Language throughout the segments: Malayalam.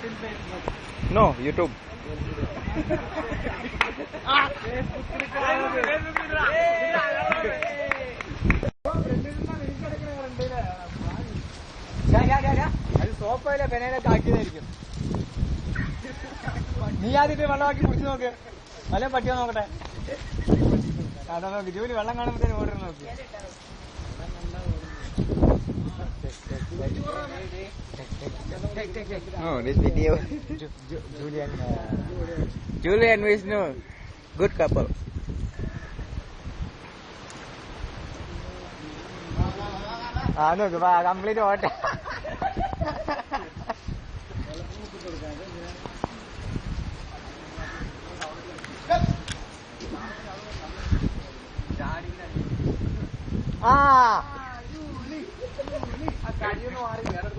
No, YouTube. അത് സോപ്പയിലെ പെനയിലൊക്കെ ആക്കിയതായിരിക്കും. നീ ആദ്യത്തെ വെള്ളമാക്കി കുടിച്ചു നോക്ക്. വല്ല പറ്റിയോ നോക്കട്ടെ. അതാ നോക്കി ജോലി വെള്ളം കാണുമ്പോഴത്തേന് ഓർഡർ നോക്കി. Oh, this video. Julian Vishnu, good couple. നോക്ക് കംപ്ലീറ്റ് ഓട്ടെ. കഴിയൊന്ന് മാറി വേറെ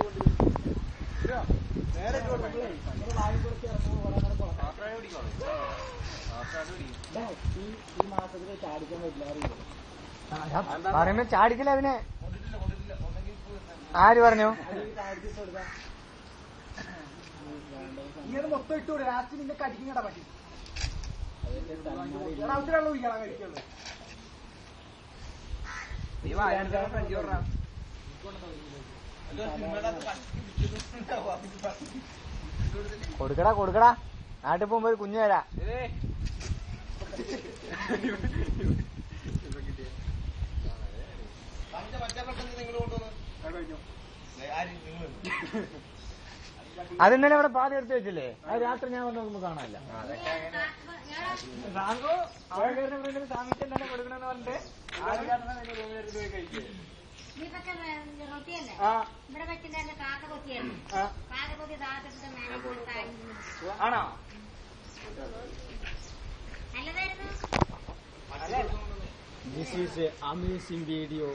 ഈ മാസത്തില് ചാടിക്കാൻ പറ്റില്ല പറയുമ്പോ ചാടിക്കില്ല അതിനെ. ആര് പറഞ്ഞു? ഇങ്ങനെ മൊത്തം ഇട്ടുകൂടെ ലാസ്റ്റ് നിന്റെ കടിക്കട പറ്റി അവസരമുള്ള കുടിക്കണം കഴിക്കുള്ളൂ. കൊടുക്കടാ കൊടുക്കടാ. നാട്ടിൽ പോകുമ്പോ ഒരു കുഞ്ഞു തരാ. അതിന്നലെ ഇവിടെ പാതി എടുത്ത് വെച്ചില്ലേ? അത് രാത്രി ഞാൻ വന്ന് നോക്കുമ്പോ കാണാനില്ല. റാങ്കോ അവിടെ സാമിച്ചെന്നെ കൊടുക്കണമെന്ന് പറഞ്ഞിട്ട് ആണോ? This is an amazing video.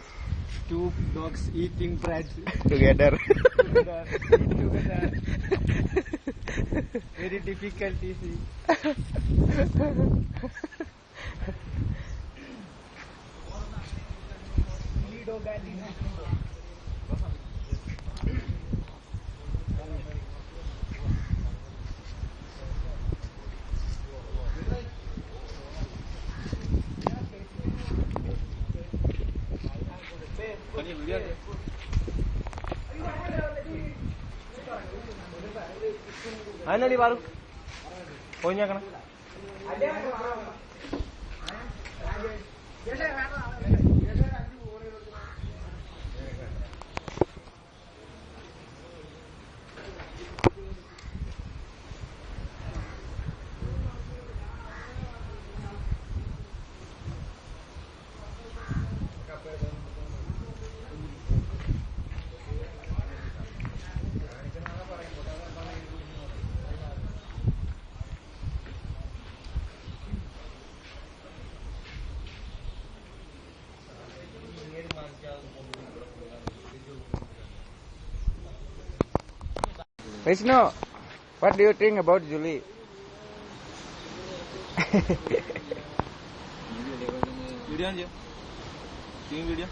Two dogs eating bread Together. Very difficult to see. അതിനടി Paru പോയിഞ്ഞേക്കണം. Vishnu, what do you think about Julie? Video aja. Video.